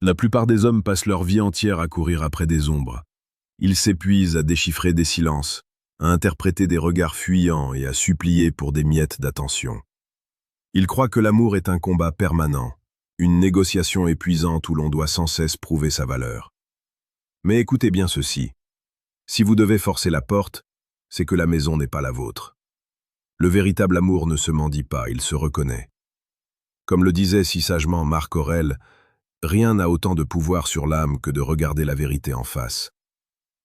La plupart des hommes passent leur vie entière à courir après des ombres. Ils s'épuisent à déchiffrer des silences, à interpréter des regards fuyants et à supplier pour des miettes d'attention. Ils croient que l'amour est un combat permanent, une négociation épuisante où l'on doit sans cesse prouver sa valeur. Mais écoutez bien ceci. Si vous devez forcer la porte, c'est que la maison n'est pas la vôtre. Le véritable amour ne se mendie pas, il se reconnaît. Comme le disait si sagement Marc Aurèle, rien n'a autant de pouvoir sur l'âme que de regarder la vérité en face.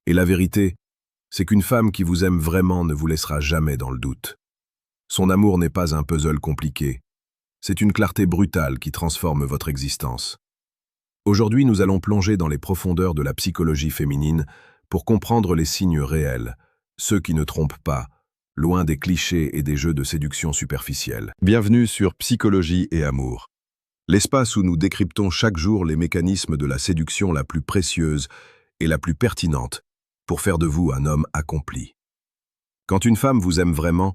Et la vérité, c'est qu'une femme qui vous aime vraiment ne vous laissera jamais dans le doute. Son amour n'est pas un puzzle compliqué, c'est une clarté brutale qui transforme votre existence. Aujourd'hui, nous allons plonger dans les profondeurs de la psychologie féminine pour comprendre les signes réels, ceux qui ne trompent pas, loin des clichés et des jeux de séduction superficiels. Bienvenue sur Psychologie et Amour, l'espace où nous décryptons chaque jour les mécanismes de la séduction la plus précieuse et la plus pertinente pour faire de vous un homme accompli. Quand une femme vous aime vraiment,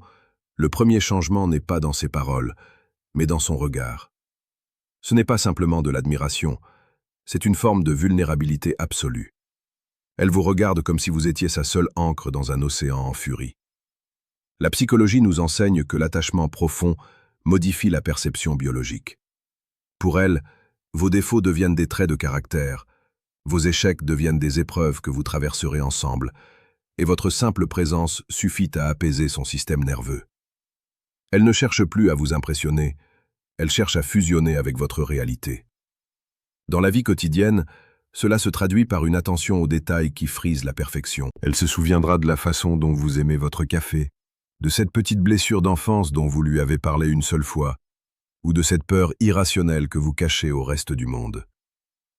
le premier changement n'est pas dans ses paroles, mais dans son regard. Ce n'est pas simplement de l'admiration, c'est une forme de vulnérabilité absolue. Elle vous regarde comme si vous étiez sa seule ancre dans un océan en furie. La psychologie nous enseigne que l'attachement profond modifie la perception biologique. Pour elle, vos défauts deviennent des traits de caractère, vos échecs deviennent des épreuves que vous traverserez ensemble, et votre simple présence suffit à apaiser son système nerveux. Elle ne cherche plus à vous impressionner, elle cherche à fusionner avec votre réalité. Dans la vie quotidienne, cela se traduit par une attention aux détails qui frise la perfection. Elle se souviendra de la façon dont vous aimez votre café, de cette petite blessure d'enfance dont vous lui avez parlé une seule fois, ou de cette peur irrationnelle que vous cachez au reste du monde.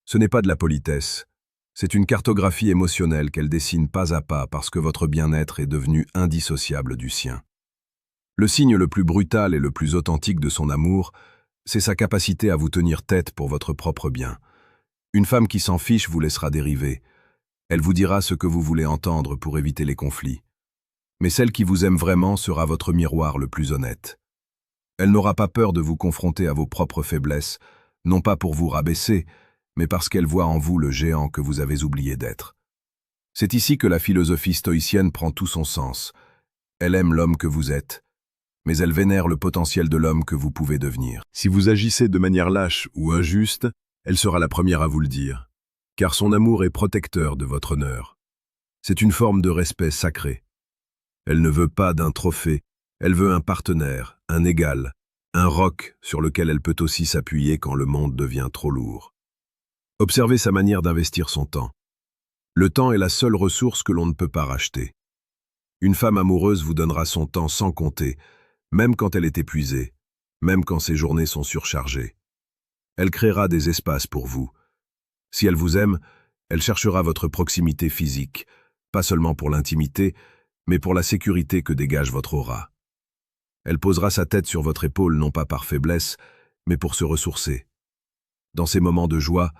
Ce n'est pas de la politesse, c'est une cartographie émotionnelle qu'elle dessine pas à pas parce que votre bien-être est devenu indissociable du sien. Le signe le plus brutal et le plus authentique de son amour, c'est sa capacité à vous tenir tête pour votre propre bien. Une femme qui s'en fiche vous laissera dériver. Elle vous dira ce que vous voulez entendre pour éviter les conflits. Mais celle qui vous aime vraiment sera votre miroir le plus honnête. Elle n'aura pas peur de vous confronter à vos propres faiblesses, non pas pour vous rabaisser, mais parce qu'elle voit en vous le géant que vous avez oublié d'être. C'est ici que la philosophie stoïcienne prend tout son sens. Elle aime l'homme que vous êtes, mais elle vénère le potentiel de l'homme que vous pouvez devenir. Si vous agissez de manière lâche ou injuste, elle sera la première à vous le dire, car son amour est protecteur de votre honneur. C'est une forme de respect sacré. Elle ne veut pas d'un trophée, elle veut un partenaire, un égal, un roc sur lequel elle peut aussi s'appuyer quand le monde devient trop lourd. Observez sa manière d'investir son temps. Le temps est la seule ressource que l'on ne peut pas racheter. Une femme amoureuse vous donnera son temps sans compter, même quand elle est épuisée, même quand ses journées sont surchargées. Elle créera des espaces pour vous. Si elle vous aime, elle cherchera votre proximité physique, pas seulement pour l'intimité, mais pour la sécurité que dégage votre aura. Elle posera sa tête sur votre épaule non pas par faiblesse, mais pour se ressourcer. Dans ces moments de joie,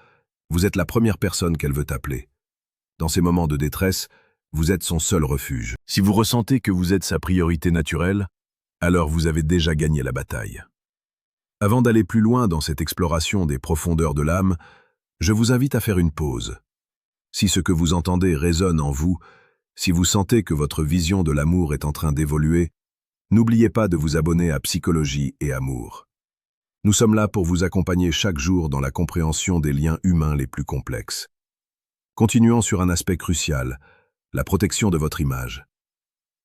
vous êtes la première personne qu'elle veut appeler. Dans ces moments de détresse, vous êtes son seul refuge. Si vous ressentez que vous êtes sa priorité naturelle, alors vous avez déjà gagné la bataille. Avant d'aller plus loin dans cette exploration des profondeurs de l'âme, je vous invite à faire une pause. Si ce que vous entendez résonne en vous, si vous sentez que votre vision de l'amour est en train d'évoluer, n'oubliez pas de vous abonner à Psychologie et Amour. Nous sommes là pour vous accompagner chaque jour dans la compréhension des liens humains les plus complexes. Continuons sur un aspect crucial, la protection de votre image.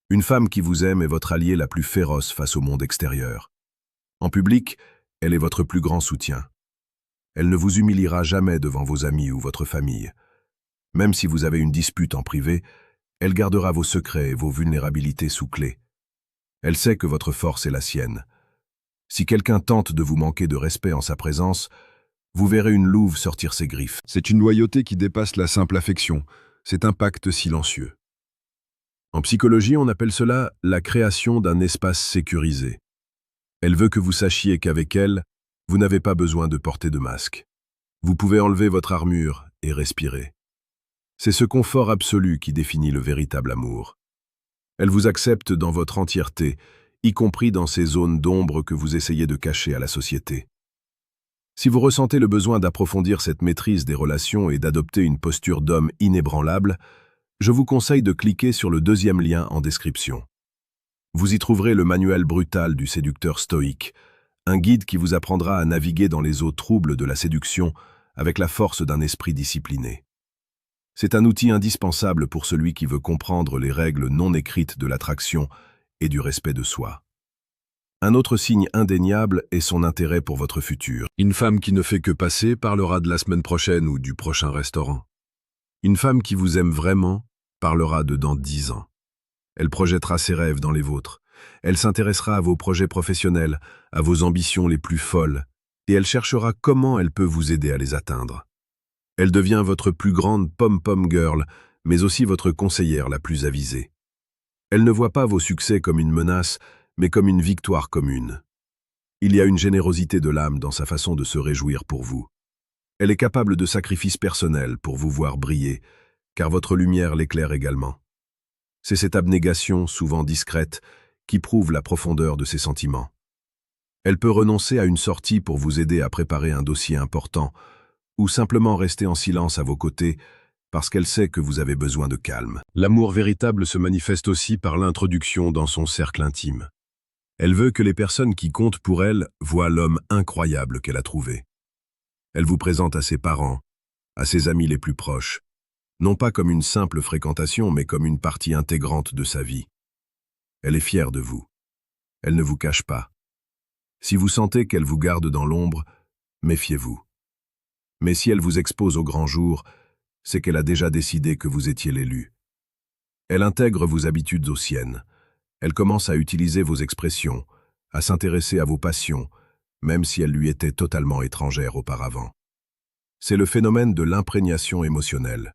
Une femme qui vous aime est votre alliée la plus féroce face au monde extérieur. En public, elle est votre plus grand soutien. Elle ne vous humiliera jamais devant vos amis ou votre famille. Même si vous avez une dispute en privé, elle gardera vos secrets et vos vulnérabilités sous clé. Elle sait que votre force est la sienne. Si quelqu'un tente de vous manquer de respect en sa présence, vous verrez une louve sortir ses griffes. C'est une loyauté qui dépasse la simple affection. C'est un pacte silencieux. En psychologie, on appelle cela la création d'un espace sécurisé. Elle veut que vous sachiez qu'avec elle, vous n'avez pas besoin de porter de masque. Vous pouvez enlever votre armure et respirer. C'est ce confort absolu qui définit le véritable amour. Elle vous accepte dans votre entièreté, y compris dans ces zones d'ombre que vous essayez de cacher à la société. Si vous ressentez le besoin d'approfondir cette maîtrise des relations et d'adopter une posture d'homme inébranlable, je vous conseille de cliquer sur le deuxième lien en description. Vous y trouverez le manuel brutal du séducteur stoïque, un guide qui vous apprendra à naviguer dans les eaux troubles de la séduction avec la force d'un esprit discipliné. C'est un outil indispensable pour celui qui veut comprendre les règles non écrites de l'attraction et du respect de soi. Un autre signe indéniable est son intérêt pour votre futur. Une femme qui ne fait que passer parlera de la semaine prochaine ou du prochain restaurant. Une femme qui vous aime vraiment parlera de dans 10 ans. Elle projettera ses rêves dans les vôtres. Elle s'intéressera à vos projets professionnels, à vos ambitions les plus folles, et elle cherchera comment elle peut vous aider à les atteindre. Elle devient votre plus grande pom-pom girl, mais aussi votre conseillère la plus avisée. Elle ne voit pas vos succès comme une menace, mais comme une victoire commune. Il y a une générosité de l'âme dans sa façon de se réjouir pour vous. Elle est capable de sacrifices personnels pour vous voir briller, car votre lumière l'éclaire également. C'est cette abnégation, souvent discrète, qui prouve la profondeur de ses sentiments. Elle peut renoncer à une sortie pour vous aider à préparer un dossier important, ou simplement rester en silence à vos côtés parce qu'elle sait que vous avez besoin de calme. L'amour véritable se manifeste aussi par l'introduction dans son cercle intime. Elle veut que les personnes qui comptent pour elle voient l'homme incroyable qu'elle a trouvé. Elle vous présente à ses parents, à ses amis les plus proches, non pas comme une simple fréquentation, mais comme une partie intégrante de sa vie. Elle est fière de vous. Elle ne vous cache pas. Si vous sentez qu'elle vous garde dans l'ombre, méfiez-vous. Mais si elle vous expose au grand jour, c'est qu'elle a déjà décidé que vous étiez l'élu. Elle intègre vos habitudes aux siennes. Elle commence à utiliser vos expressions, à s'intéresser à vos passions, même si elles lui étaient totalement étrangères auparavant. C'est le phénomène de l'imprégnation émotionnelle.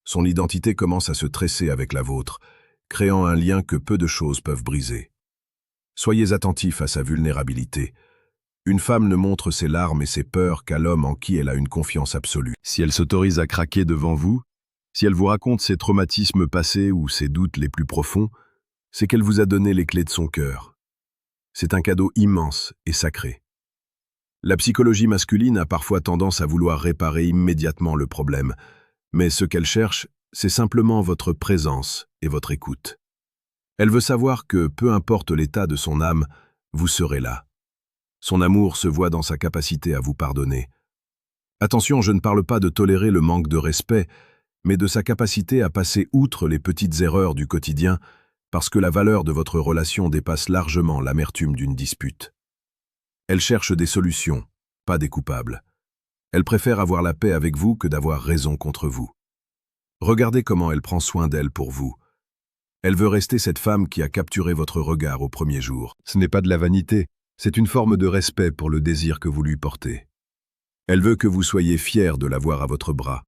Son identité commence à se tresser avec la vôtre, créant un lien que peu de choses peuvent briser. Soyez attentif à sa vulnérabilité. Une femme ne montre ses larmes et ses peurs qu'à l'homme en qui elle a une confiance absolue. Si elle s'autorise à craquer devant vous, si elle vous raconte ses traumatismes passés ou ses doutes les plus profonds, c'est qu'elle vous a donné les clés de son cœur. C'est un cadeau immense et sacré. La psychologie masculine a parfois tendance à vouloir réparer immédiatement le problème, mais ce qu'elle cherche, c'est simplement votre présence et votre écoute. Elle veut savoir que, peu importe l'état de son âme, vous serez là. Son amour se voit dans sa capacité à vous pardonner. Attention, je ne parle pas de tolérer le manque de respect, mais de sa capacité à passer outre les petites erreurs du quotidien, parce que la valeur de votre relation dépasse largement l'amertume d'une dispute. Elle cherche des solutions, pas des coupables. Elle préfère avoir la paix avec vous que d'avoir raison contre vous. Regardez comment elle prend soin d'elle pour vous. Elle veut rester cette femme qui a capturé votre regard au premier jour. Ce n'est pas de la vanité, c'est une forme de respect pour le désir que vous lui portez. Elle veut que vous soyez fiers de l'avoir à votre bras.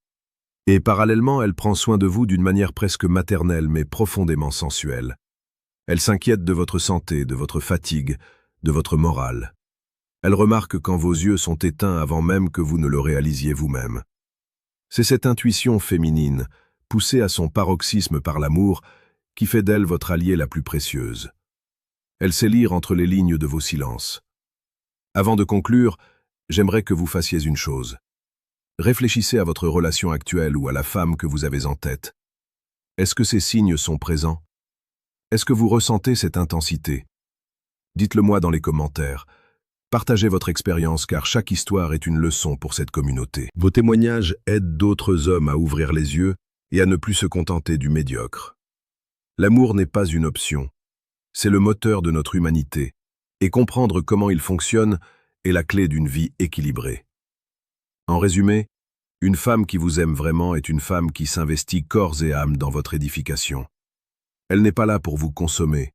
Et parallèlement, elle prend soin de vous d'une manière presque maternelle mais profondément sensuelle. Elle s'inquiète de votre santé, de votre fatigue, de votre morale. Elle remarque quand vos yeux sont éteints avant même que vous ne le réalisiez vous-même. C'est cette intuition féminine, poussée à son paroxysme par l'amour, qui fait d'elle votre alliée la plus précieuse. Elle sait lire entre les lignes de vos silences. Avant de conclure, j'aimerais que vous fassiez une chose. Réfléchissez à votre relation actuelle ou à la femme que vous avez en tête. Est-ce que ces signes sont présents? Est-ce que vous ressentez cette intensité? Dites-le moi dans les commentaires. Partagez votre expérience car chaque histoire est une leçon pour cette communauté. Vos témoignages aident d'autres hommes à ouvrir les yeux et à ne plus se contenter du médiocre. L'amour n'est pas une option. C'est le moteur de notre humanité, et comprendre comment il fonctionne est la clé d'une vie équilibrée. En résumé, une femme qui vous aime vraiment est une femme qui s'investit corps et âme dans votre édification. Elle n'est pas là pour vous consommer,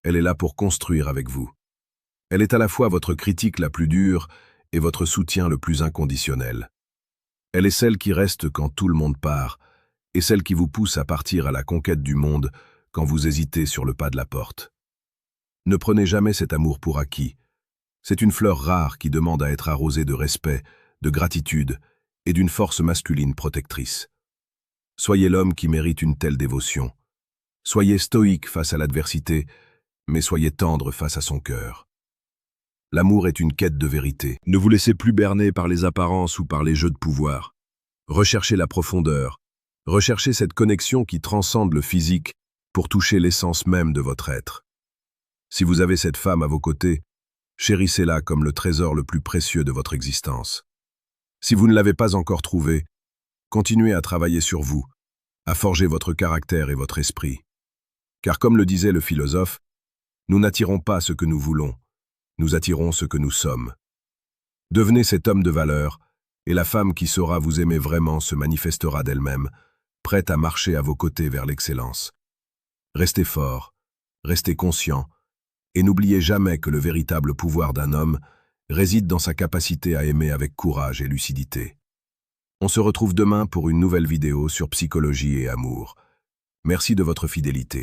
elle est là pour construire avec vous. Elle est à la fois votre critique la plus dure et votre soutien le plus inconditionnel. Elle est celle qui reste quand tout le monde part, et celle qui vous pousse à partir à la conquête du monde quand vous hésitez sur le pas de la porte. Ne prenez jamais cet amour pour acquis. C'est une fleur rare qui demande à être arrosée de respect, de gratitude et d'une force masculine protectrice. Soyez l'homme qui mérite une telle dévotion. Soyez stoïque face à l'adversité, mais soyez tendre face à son cœur. L'amour est une quête de vérité. Ne vous laissez plus berner par les apparences ou par les jeux de pouvoir. Recherchez la profondeur. Recherchez cette connexion qui transcende le physique pour toucher l'essence même de votre être. Si vous avez cette femme à vos côtés, chérissez-la comme le trésor le plus précieux de votre existence. Si vous ne l'avez pas encore trouvée, continuez à travailler sur vous, à forger votre caractère et votre esprit. Car comme le disait le philosophe, nous n'attirons pas ce que nous voulons, nous attirons ce que nous sommes. Devenez cet homme de valeur, et la femme qui saura vous aimer vraiment se manifestera d'elle-même, prête à marcher à vos côtés vers l'excellence. Restez fort, restez conscient, et n'oubliez jamais que le véritable pouvoir d'un homme réside dans sa capacité à aimer avec courage et lucidité. On se retrouve demain pour une nouvelle vidéo sur psychologie et amour. Merci de votre fidélité.